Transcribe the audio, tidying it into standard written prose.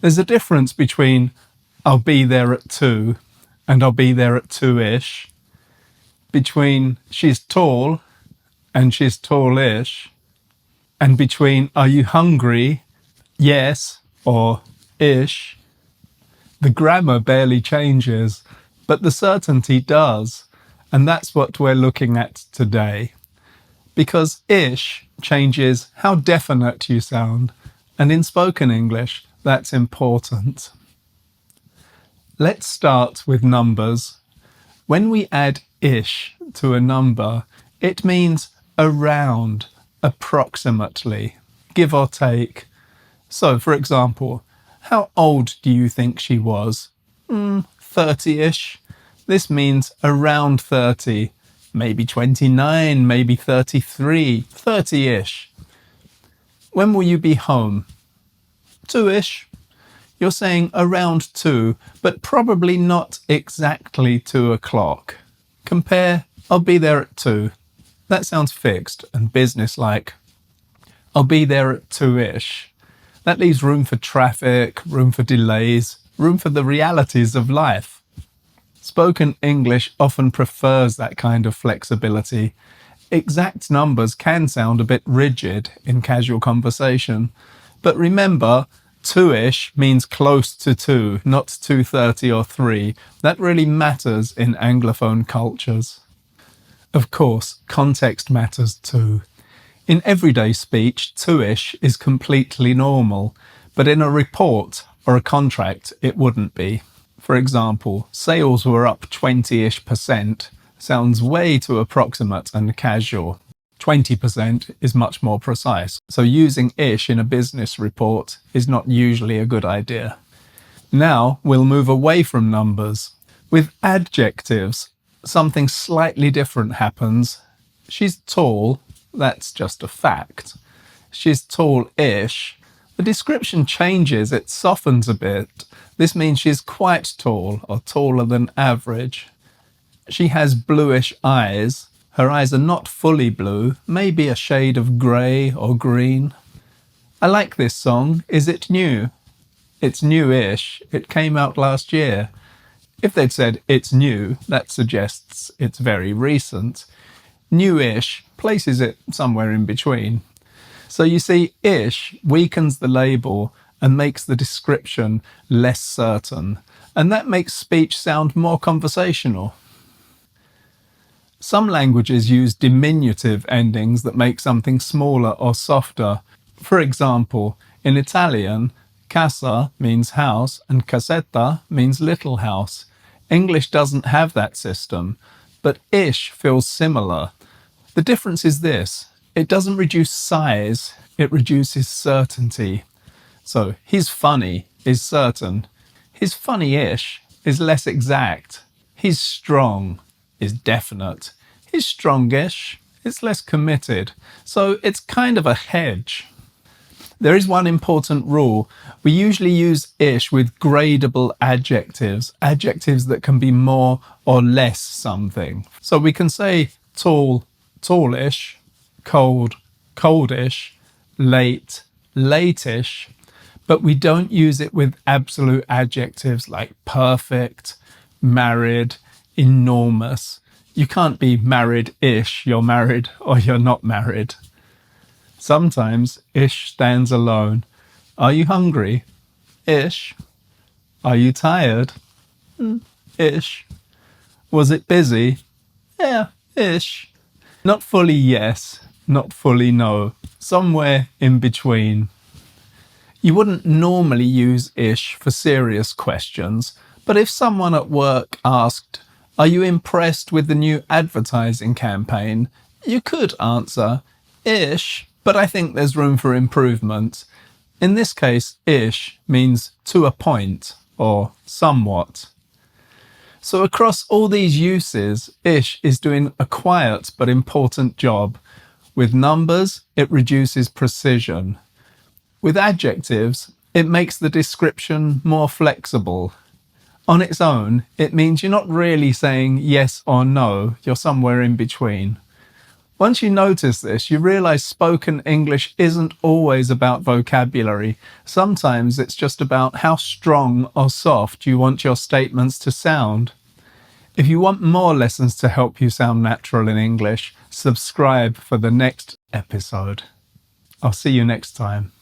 There's a difference between I'll be there at 2 and I'll be there at 2-ish, between she's tall and she's tallish, and between are you hungry, yes or ish. The grammar barely changes, but the certainty does, and that's what we're looking at today. Because ish changes how definite you sound, and in spoken English, that's important. Let's start with numbers. When we add ish to a number, it means around, approximately, give or take. So, for example, how old do you think she was? 30-ish. This means around 30, maybe 29, maybe 33, 30-ish. When will you be home? 2-ish. You're saying around 2, but probably not exactly 2 o'clock. Compare, I'll be there at 2. That sounds fixed and businesslike. I'll be there at 2-ish. That leaves room for traffic, room for delays, room for the realities of life. Spoken English often prefers that kind of flexibility. Exact numbers can sound a bit rigid in casual conversation, but remember, 2-ish means close to 2, not 2:30 or 3. That really matters in Anglophone cultures. Of course, context matters too. In everyday speech, 2-ish is completely normal, but in a report or a contract, it wouldn't be. For example, sales were up 20-ish% sounds way too approximate and casual. 20% is much more precise, so using ish in a business report is not usually a good idea. Now we'll move away from numbers. With adjectives, something slightly different happens. She's tall, that's just a fact. She's tall-ish. The description changes, it softens a bit. This means she's quite tall or taller than average. She has bluish eyes. Her eyes are not fully blue, maybe a shade of grey or green. I like this song. Is it new? It's new-ish. It came out last year. If they'd said it's new, that suggests it's very recent. New-ish places it somewhere in between. So you see, ish weakens the label and makes the description less certain, and that makes speech sound more conversational. Some languages use diminutive endings that make something smaller or softer. For example, in Italian, casa means house and casetta means little house. English doesn't have that system, but ish feels similar. The difference is this: it doesn't reduce size, it reduces certainty. So, he's funny is certain. He's funny-ish is less exact. He's strong is definite. He's strongish is less committed. So it's kind of a hedge. There is one important rule. We usually use ish with gradable adjectives, adjectives that can be more or less something. So we can say tall, tallish, cold, coldish, late, late-ish, but we don't use it with absolute adjectives like perfect, married, enormous. You can't be married-ish, you're married or you're not married. Sometimes ish stands alone. Are you hungry? Ish. Are you tired? Ish. Was it busy? Yeah, ish. Not fully yes, not fully no. Somewhere in between. You wouldn't normally use ish for serious questions, but if someone at work asked, "Are you impressed with the new advertising campaign?" you could answer, "Ish, but I think there's room for improvement." In this case, ish means to a point or somewhat. So across all these uses, ish is doing a quiet but important job. With numbers, it reduces precision. With adjectives, it makes the description more flexible. On its own, it means you're not really saying yes or no, you're somewhere in between. Once you notice this, you realise spoken English isn't always about vocabulary. Sometimes it's just about how strong or soft you want your statements to sound. If you want more lessons to help you sound natural in English, subscribe for the next episode. I'll see you next time.